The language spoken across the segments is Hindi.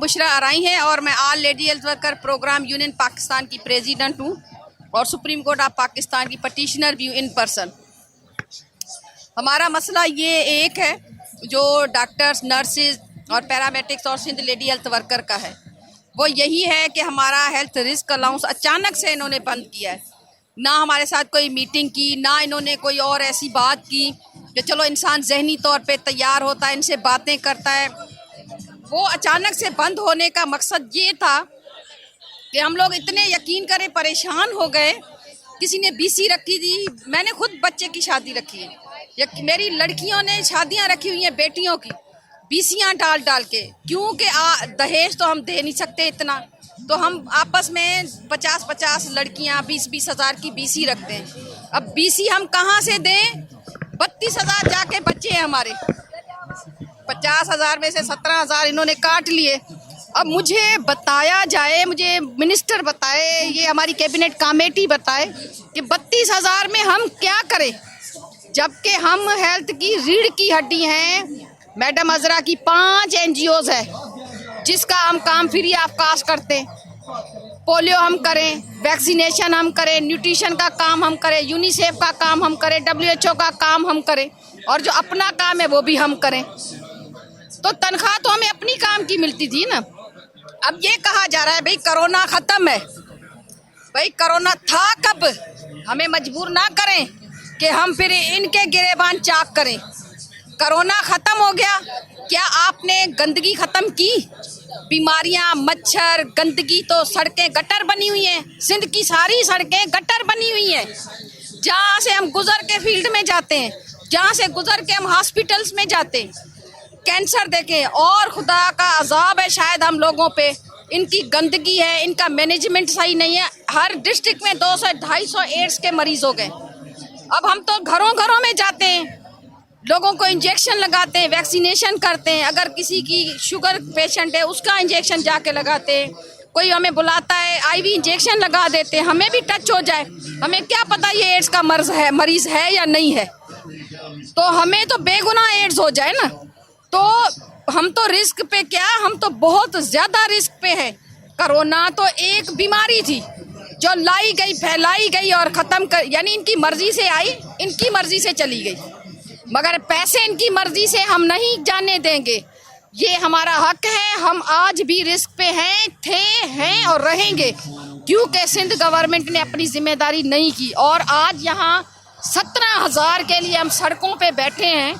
बुशरा आराई हैं और मैं all lady health worker programme union Pakistan की प्रेसिडेंट हूँ और सुप्रीम कोर्ट ऑफ पाकिस्तान की पटिशनर भी हूँ इन पर्सन। हमारा मसला ये एक है जो डॉक्टर्स, नर्सेज और पैरामेडिक्स और सिंध लेडी हेल्थ वर्कर का है, वो यही है कि हमारा हेल्थ रिस्क अलाउंस अचानक से इन्होंने बंद किया है। ना हमारे साथ कोई मीटिंग की, ना इन्होंने कोई और ऐसी बात की कि चलो इंसान जहनी तौर पे तैयार होता है, इनसे बातें करता है। वो अचानक से बंद होने का मकसद ये था कि हम लोग इतने यकीन करें परेशान हो गए। किसी ने बीसी रखी थी, मैंने खुद बच्चे की शादी रखी है, मेरी लड़कियों ने शादियां रखी हुई हैं बेटियों की, बीसियां डाल डाल के, क्योंकि दहेज तो हम दे नहीं सकते इतना, तो हम आपस में 50-50 लड़कियां 20-20 हज़ार की बीसी रखते हैं। अब बीसी हम कहाँ से दें? 32,000 जाके बच्चे हैं हमारे, 50,000 में से 17,000 इन्होंने काट लिए। अब मुझे बताया जाए, मुझे मिनिस्टर बताए, ये हमारी कैबिनेट कमेटी बताए कि 32,000 में हम क्या करें, जबकि हम हेल्थ की रीढ़ की हड्डी हैं। मैडम अजरा की 5 NGOs है जिसका हम काम फ्री ऑफ कास्ट करते हैं। पोलियो हम करें, वैक्सीनेशन हम करें, न्यूट्रिशन का काम हम करें, यूनिसेफ का काम हम करें, WHO का काम हम करें, और जो अपना काम है वो भी हम करें। तो तनख्वाह तो हमें अपनी काम की मिलती थी ना। अब ये कहा जा रहा है भाई कोरोना ख़त्म है। भाई कोरोना था कब? हमें मजबूर ना करें कि हम फिर इनके गिरेबान चाक करें। कोरोना ख़त्म हो गया, क्या आपने गंदगी ख़त्म की? बीमारियां, मच्छर, गंदगी, तो सड़कें गटर बनी हुई हैं। सिंध की सारी सड़कें गटर बनी हुई हैं। जहाँ से हम गुजर के फील्ड में जाते हैं, जहाँ से गुजर के हम हॉस्पिटल्स में जाते हैं, कैंसर देखें, और खुदा का अजाब है शायद हम लोगों पे। इनकी गंदगी है, इनका मैनेजमेंट सही नहीं है। हर डिस्ट्रिक्ट में 200-250 एड्स के मरीज हो गए। अब हम तो घरों घरों में जाते हैं, लोगों को इंजेक्शन लगाते हैं, वैक्सीनेशन करते हैं। अगर किसी की शुगर पेशेंट है उसका इंजेक्शन जाके लगाते हैं। कोई हमें बुलाता है, IV इंजेक्शन लगा देते हैं, हमें भी टच हो जाए। हमें क्या पता ये एड्स का मरीज है या नहीं है, तो हमें तो बेगुनाह एड्स हो जाए ना। तो हम तो रिस्क पे क्या, हम तो बहुत ज़्यादा रिस्क पे है। कोरोना तो एक बीमारी थी जो लाई गई, फैलाई गई और ख़त्म कर, यानी इनकी मर्जी से आई, इनकी मर्जी से चली गई, मगर पैसे इनकी मर्जी से हम नहीं जाने देंगे। ये हमारा हक है। हम आज भी रिस्क पे हैं और रहेंगे, क्योंकि सिंध गवर्नमेंट ने अपनी जिम्मेदारी नहीं की। और आज यहाँ 17,000 के लिए हम सड़कों पे बैठे हैं,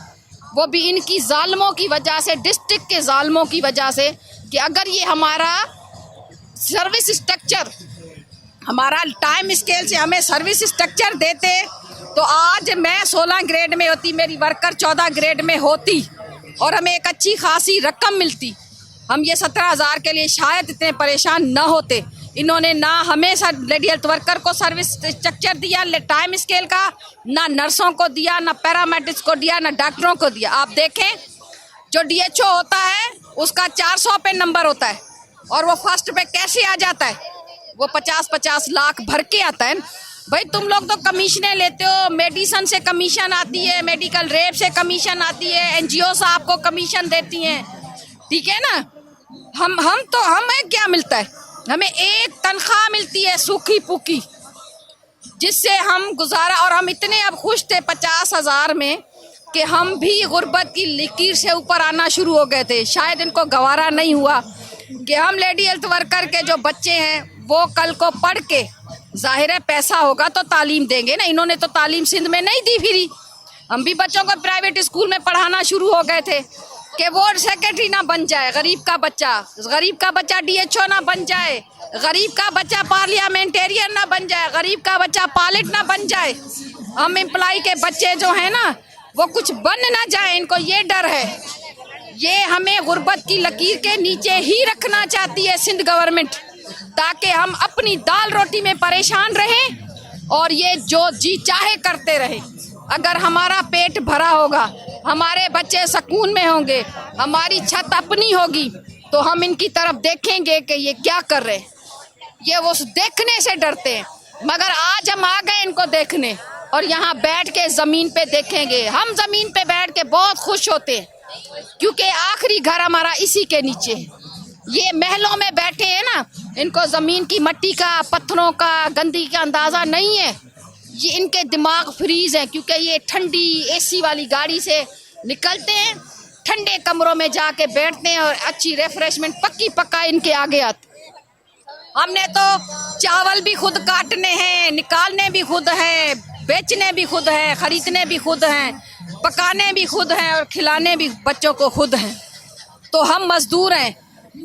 वो भी इनकी जालिमों की वजह से, डिस्ट्रिक्ट के जालिमों की वजह से, कि अगर ये हमारा सर्विस स्ट्रक्चर, हमारा टाइम स्केल से हमें सर्विस स्ट्रक्चर देते, तो आज मैं 16 ग्रेड में होती, मेरी वर्कर 14 ग्रेड में होती और हमें एक अच्छी खासी रकम मिलती। हम ये 17,000 के लिए शायद इतने परेशान न होते। इन्होंने ना हमें लेडी हेल्थ वर्कर को सर्विस स्ट्रक्चर दिया टाइम स्केल का, ना नर्सों को दिया, ना पैरामेडिक्स को दिया, ना डॉक्टरों को दिया। आप देखें, जो DHO होता है उसका 400 पे नंबर होता है और वो फर्स्ट पे कैसे आ जाता है? वो 50-50 लाख भर के आता है। भाई तुम लोग तो कमीशनें लेते हो, मेडिसन से कमीशन आती है, मेडिकल रेप से कमीशन आती है, NGO आपको कमीशन देती हैं, ठीक है ना। हमें क्या मिलता है? हमें एक तनख्वाह मिलती है सूखी पुकी, जिससे हम गुजारा, और हम इतने अब खुश थे 50,000 में कि हम भी गुर्बत की लकीर से ऊपर आना शुरू हो गए थे। शायद इनको गवारा नहीं हुआ कि हम लेडी हेल्थ वर्कर के जो बच्चे हैं वो कल को पढ़ के, जाहिर है पैसा होगा तो तालीम देंगे ना। इन्होंने तो तालीम सिंध में नहीं दी फ्री। हम भी बच्चों को प्राइवेट स्कूल में पढ़ाना शुरू हो गए थे कि वार्ड सेक्रेटरी ना बन जाए गरीब का बच्चा DHO ना बन जाए, गरीब का बच्चा पार्लियामेंटेरियन ना बन जाए, गरीब का बच्चा पायलट ना बन जाए। हम एम्प्लॉय के बच्चे जो है ना वो कुछ बन ना जाए, इनको ये डर है। ये हमें गुर्बत की लकीर के नीचे ही रखना चाहती है सिंध गवर्नमेंट, ताकि हम अपनी दाल रोटी में परेशान रहें और ये जो जी चाहे करते रहें। अगर हमारा पेट भरा होगा, हमारे बच्चे सुकून में होंगे, हमारी छत अपनी होगी, तो हम इनकी तरफ देखेंगे कि ये क्या कर रहे हैं। ये वो देखने से डरते हैं, मगर आज हम आ गए इनको देखने और यहाँ बैठ के ज़मीन पे देखेंगे। हम ज़मीन पे बैठ के बहुत खुश होते हैं, क्योंकि आखिरी घर हमारा इसी के नीचे है। ये महलों में बैठे हैं ना, इनको ज़मीन की मट्टी का, पत्थरों का, गंदगी का अंदाज़ा नहीं है। ये इनके दिमाग फ्रीज हैं, क्योंकि ये ठंडी एसी वाली गाड़ी से निकलते हैं, ठंडे कमरों में जाके बैठते हैं और अच्छी रिफ्रेशमेंट पक्की पक्का इनके आगे आते। हमने तो चावल भी खुद काटने हैं, निकालने भी खुद हैं, बेचने भी खुद हैं, खरीदने भी खुद हैं, पकाने भी खुद हैं और खिलाने भी बच्चों को खुद हैं। तो हम मजदूर हैं।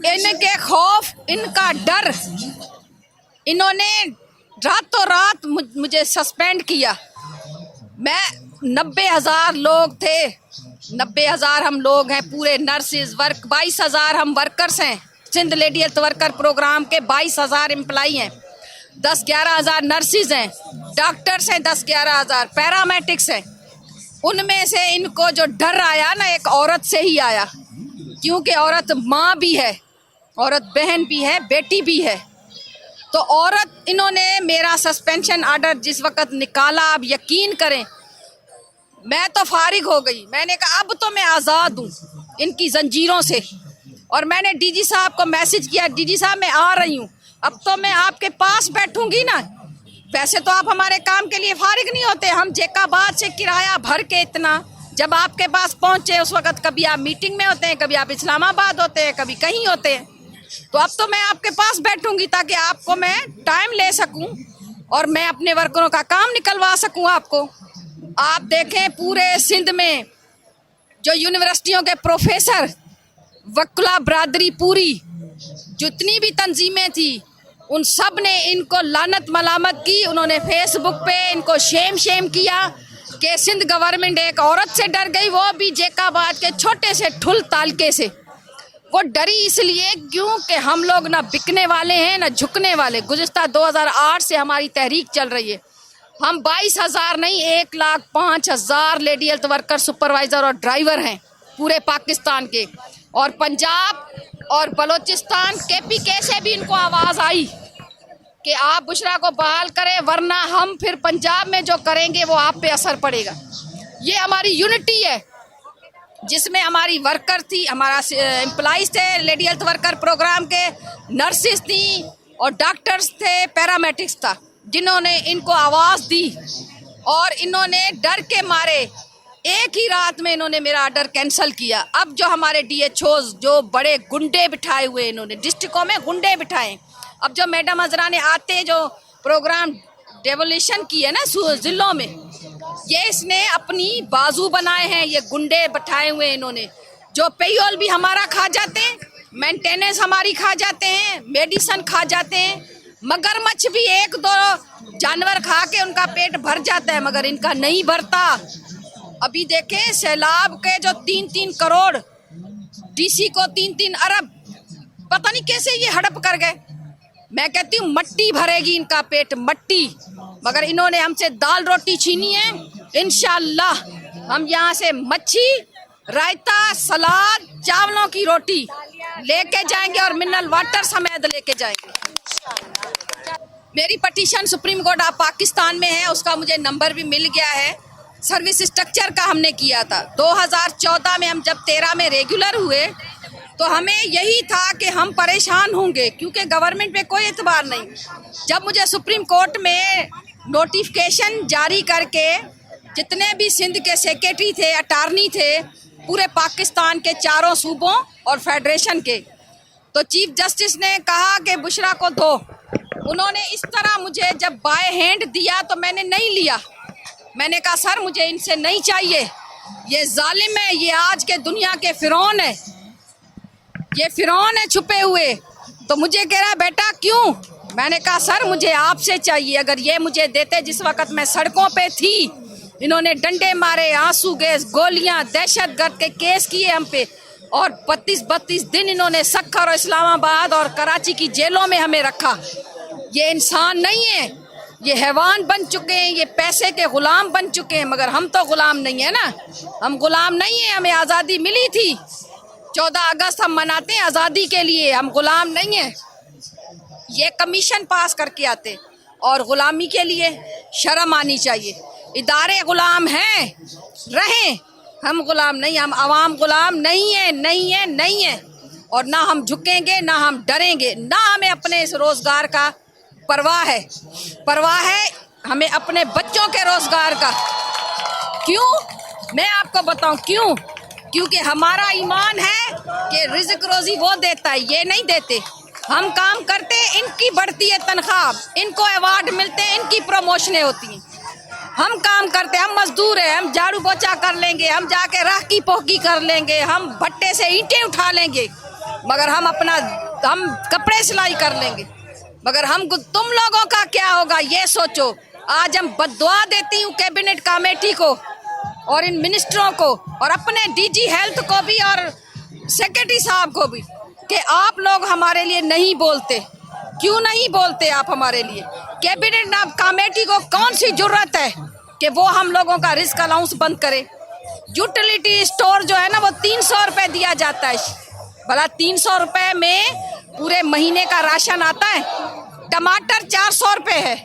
इनके खौफ, इनका डर, इन्होंने रातों रात मुझे सस्पेंड किया। मैं 90,000 लोग थे, 90,000 हम लोग हैं पूरे नर्सिस वर्क, 22,000 हम वर्कर्स हैं। Sindh lady health worker programme के 22,000 एम्प्लाई हैं, 10-11,000 नर्सिस हैं, डॉक्टर्स हैं 10-11,000, पैरामेडिक्स हैं। उनमें से इनको जो डर आया ना, एक औरत से ही आया, क्योंकि औरत माँ भी है, औरत बहन भी है, बेटी भी है। तो औरत, इन्होंने मेरा सस्पेंशन ऑर्डर जिस वक्त निकाला, आप यकीन करें मैं तो फारिग हो गई। मैंने कहा अब तो मैं आज़ाद हूँ इनकी जंजीरों से। और मैंने डीजी साहब को मैसेज किया, डीजी साहब मैं आ रही हूँ, अब तो मैं आपके पास बैठूंगी ना। वैसे तो आप हमारे काम के लिए फारिग नहीं होते, हम जेकाबाद से किराया भर के इतना, जब आपके पास पहुँचे उस वक्त कभी आप मीटिंग में होते हैं, कभी आप इस्लामाबाद होते हैं, कभी कहीं होते हैं। तो अब तो मैं आपके पास बैठूंगी ताकि आपको मैं टाइम ले सकूं और मैं अपने वर्करों का काम निकलवा सकूं आपको। आप देखें पूरे सिंध में जो यूनिवर्सिटियों के प्रोफेसर, वकला बरादरी पूरी, जितनी भी तंजीमें थी, उन सब ने इनको लानत मलामत की। उन्होंने फेसबुक पे इनको शेम किया कि सिंध गवर्नमेंट एक औरत से डर गई, वो भी जेकाबाद के छोटे से ठुल तालके से। वो डरी इसलिए क्योंकि हम लोग ना बिकने वाले हैं ना झुकने वाले। गुज़िश्ता 2008 से हमारी तहरीक चल रही है। हम 22,000 नहीं, 1,05,000 लेडी हेल्थ वर्कर, सुपरवाइज़र और ड्राइवर हैं पूरे पाकिस्तान के। और पंजाब और बलोचिस्तान KPK से भी इनको आवाज़ आई कि आप बुशरा को बहाल करें, वरना हम फिर पंजाब में जो करेंगे वो आप पे असर पड़ेगा। ये हमारी यूनिटी है, जिसमें हमारी वर्कर थी, हमारा एम्प्लॉइज थे लेडी हेल्थ वर्कर प्रोग्राम के, नर्सिस थी और डॉक्टर्स थे, पैरामेडिक्स था, जिन्होंने इनको आवाज़ दी। और इन्होंने डर के मारे एक ही रात में इन्होंने मेरा ऑर्डर कैंसिल किया। अब जो हमारे DHOs जो बड़े गुंडे बिठाए हुए, इन्होंने डिस्ट्रिक्टों में गुंडे बिठाए। अब जो मैडम हजरा ने आते जो प्रोग्राम डेवोल्यूशन की है ना जिलों में, ये इसने अपनी बाजू बनाए हैं, ये गुंडे बैठाए हुए इन्होंने, जो पेयोल भी हमारा खा जाते हैं, मेंटेनेंस हमारी खा जाते हैं, मेडिसन खा जाते हैं। मगरमच्छ भी 1-2 जानवर खा के उनका पेट भर जाता है, मगर इनका नहीं भरता। अभी देखें सैलाब के जो 3-3 करोड़, DC को 3-3 अरब, पता नहीं कैसे ये हड़प कर गए। मैं कहती हूँ मट्टी भरेगी इनका पेट, मट्टी। मगर इन्होंने हमसे दाल रोटी छीनी है। इंशाअल्लाह हम यहाँ से मच्छी, रायता, सलाद, चावलों की रोटी लेके जाएंगे और मिनरल वाटर समेत लेके जाएंगे। मेरी petition supreme court of Pakistan में है, उसका मुझे नंबर भी मिल गया है। सर्विस स्ट्रक्चर का हमने किया था 2014 में। हम जब 13 में रेगुलर हुए तो हमें यही था कि हम परेशान होंगे, क्योंकि गवर्नमेंट पे कोई एतबार नहीं। जब मुझे सुप्रीम कोर्ट में नोटिफिकेशन जारी करके जितने भी सिंध के सेक्रेटरी थे, अटार्नी थे, पूरे पाकिस्तान के 4 सूबों और फेडरेशन के, तो चीफ जस्टिस ने कहा कि बुशरा को दो। उन्होंने इस तरह मुझे जब बाय हैंड दिया तो मैंने नहीं लिया। मैंने कहा सर मुझे इनसे नहीं चाहिए, ये जालिम है, ये आज के दुनिया के फिरौन है, ये फिरौन है छुपे हुए। तो मुझे कह रहा बेटा क्यों? मैंने कहा सर मुझे आपसे चाहिए, अगर ये मुझे देते जिस वक्त मैं सड़कों पे थी। इन्होंने डंडे मारे, आंसू गैस, गोलियां, दहशतगर्द के केस किए हम पे, और 32 दिन इन्होंने सक्खर और इस्लामाबाद और कराची की जेलों में हमें रखा। ये इंसान नहीं है, ये हैवान बन चुके हैं, ये पैसे के गुलाम बन चुके हैं। मगर हम तो गुलाम नहीं है ना, हम गुलाम नहीं है, हमें आज़ादी मिली थी। 14 अगस्त हम मनाते हैं आज़ादी के लिए, हम गुलाम नहीं हैं। ये कमीशन पास करके आते, और गुलामी के लिए शर्म आनी चाहिए। इदारे गुलाम हैं, रहें, हम गुलाम नहीं, हम आवाम गुलाम नहीं है, नहीं है, नहीं है। और ना हम झुकेंगे, ना हम डरेंगे, ना हमें अपने इस रोजगार का परवाह है हमें अपने बच्चों के रोजगार का। क्यों? मैं आपको बताऊं क्यों। क्योंकि हमारा ईमान है कि रिज़्क रोजी वो देता है, ये नहीं देते। हम काम करते, इनकी बढ़ती है तनख्वाह, इनको अवार्ड मिलते हैं, इनकी प्रमोशनें होती हैं। हम काम करते, हम मजदूर हैं, हम झाड़ू पोछा कर लेंगे, हम जाके राख की पोखी कर लेंगे, हम भट्टे से ईंटें उठा लेंगे, मगर हम कपड़े सिलाई कर लेंगे। मगर तुम लोगों का क्या होगा ये सोचो। आज हम बद्दुआ देती हूँ कैबिनेट कमेटी को और इन मिनिस्टरों को और अपने डीजी हेल्थ को भी और सेक्रेटरी साहब को भी कि आप लोग हमारे लिए नहीं बोलते। क्यों नहीं बोलते आप हमारे लिए? कैबिनेट कमेटी को कौन सी जरूरत है कि वो हम लोगों का रिस्क अलाउंस बंद करे? यूटिलिटी स्टोर जो है ना, वो 300 रुपये दिया जाता है। भला 300 रुपये में पूरे महीने का राशन आता है? टमाटर 400 रुपये है,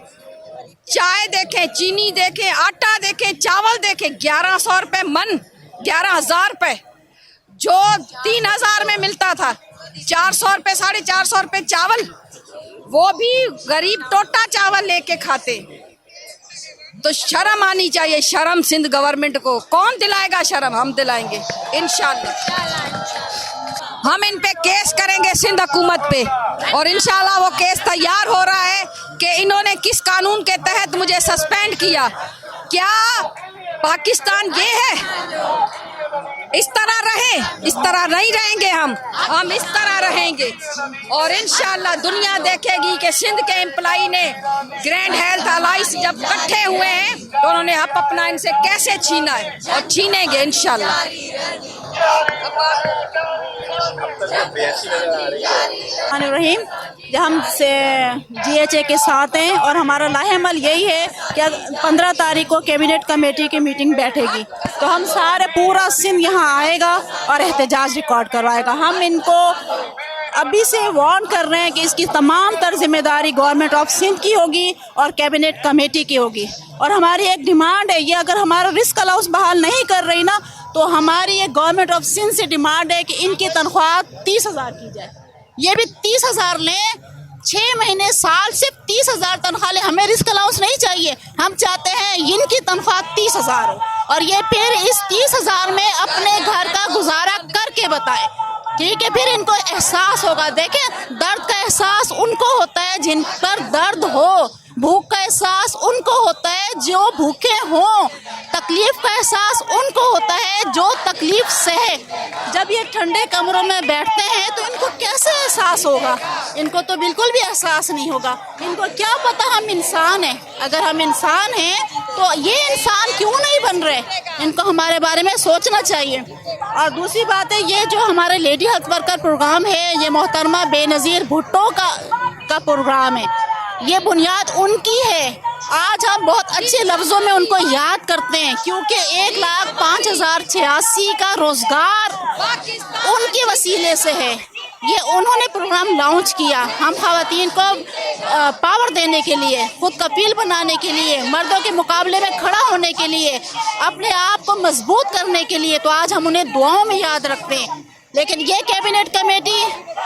चाय देखें, चीनी देखें, आटा देखें, चावल देखें, 1100 रुपये मन, 11,000 रुपये जो 3,000 में मिलता था। 400 रुपये, 450 रुपये चावल, वो भी गरीब टोटा चावल लेके खाते। तो शर्म आनी चाहिए, शर्म सिंध गवर्नमेंट को। कौन दिलाएगा शर्म? हम दिलाएंगे इंशाल्लाह। हम इन पे केस करेंगे सिंध हुकूमत पे, और इंशाल्लाह वो केस तैयार हो रहा है कि इन्होंने किस कानून के तहत मुझे सस्पेंड किया। क्या पाकिस्तान ये है? इस तरह रहे? इस तरह नहीं रहेंगे हम इस तरह रहेंगे। और इंशाल्लाह दुनिया देखेगी कि सिंध के एम्प्लॉई ने ग्रैंड हेल्थ अलाइंस जब इकट्ठे हुए हैं तो उन्होंने हक अपना इनसे कैसे छीना है, और छीनेंगे इंशाल्लाह। रहीम, हम से GHA के साथ हैं और हमारा लाहेमल यही है कि 15 तारीख को कैबिनेट कमेटी की मीटिंग बैठेगी तो हम सारे पूरा सिंध यहाँ आएगा और एहतजाज रिकॉर्ड करवाएगा। हम इनको अभी से वार्न कर रहे हैं कि इसकी तमाम तर जिम्मेदारी गवर्नमेंट ऑफ सिंध की होगी और कैबिनेट कमेटी की होगी। और हमारी एक डिमांड है, ये अगर हमारा रिस्क अलाउंस बहाल नहीं कर रही ना, तो हमारी ये गवर्नमेंट ऑफ सिंध से डिमांड है कि इनकी तनख्वाह 30,000 की जाए। ये भी 30,000 लें, 6 महीने साल सिर्फ 30,000 तनख्वाह लें। हमें रिस्क अलाउंस नहीं चाहिए, हम चाहते हैं इनकी तनख्वाह 30,000 हो और ये फिर इस 30,000 में अपने घर का गुजारा करके बताए। ठीक है, फिर इनको एहसास होगा। देखें, दर्द का एहसास उनको होता है जिन पर दर्द हो, भूख का एहसास उनको होता है जो भूखे हों, तकलीफ का एहसास उनको होता है जो तकलीफ सहे। जब ये ठंडे कमरों में बैठते हैं तो इनको कैसे एहसास होगा? इनको तो बिल्कुल भी एहसास नहीं होगा। इनको क्या पता हम इंसान हैं। अगर हम इंसान हैं तो ये इंसान क्यों नहीं बन रहे? इनको हमारे बारे में सोचना चाहिए। और दूसरी बात है, ये जो हमारे लेडी हेल्थ वर्कर प्रोग्राम है, ये मोहतरमा बेनज़ीर भुट्टो का प्रोग्राम है, ये बुनियाद उनकी है। आज हम बहुत अच्छे लफ्ज़ों में उनको याद करते हैं क्योंकि 1,05,086 का रोज़गार उनके वसीले से है। ये उन्होंने प्रोग्राम लॉन्च किया हम ख़वातीन को पावर देने के लिए, खुद कफील बनाने के लिए, मर्दों के मुकाबले में खड़ा होने के लिए, अपने आप को मजबूत करने के लिए। तो आज हम उन्हें दुआओं में याद रखते हैं। लेकिन ये कैबिनेट कमेटी,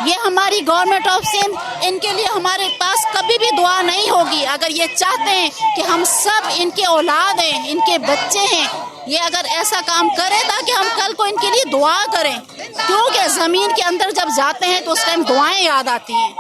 ये हमारी गवर्नमेंट ऑफ सिंध, इनके लिए हमारे पास कभी भी दुआ नहीं होगी। अगर ये चाहते हैं कि हम सब इनके औलाद हैं, इनके बच्चे हैं, ये अगर ऐसा काम करें ताकि हम कल को इनके लिए दुआ करें, क्योंकि ज़मीन के अंदर जब जाते हैं तो उस टाइम दुआएं याद आती हैं,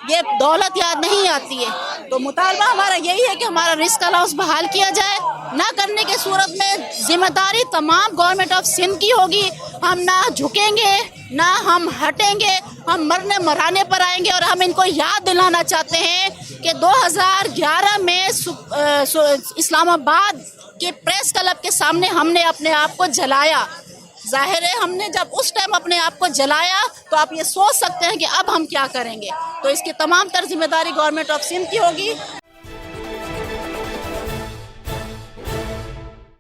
ये दौलत याद नहीं आती है। तो मुतालबा हमारा यही है कि हमारा रिस्क अलाउंस बहाल किया जाए। ना करने के सूरत में जिम्मेदारी तमाम गवर्नमेंट ऑफ सिंध की होगी। हम ना झुकेंगे, ना हम हटेंगे, हम मरने मराने पर आएंगे। और हम इनको याद दिलाना चाहते हैं कि 2011 में इस्लामाबाद के प्रेस क्लब के सामने हमने अपने आप को जलाया। जाहिर है, हमने जब उस टाइम अपने आप को जलाया तो आप ये सोच सकते हैं कि अब हम क्या करेंगे। तो इसकी तमाम तर जिम्मेदारी गवर्नमेंट ऑफ सिंध की होगी।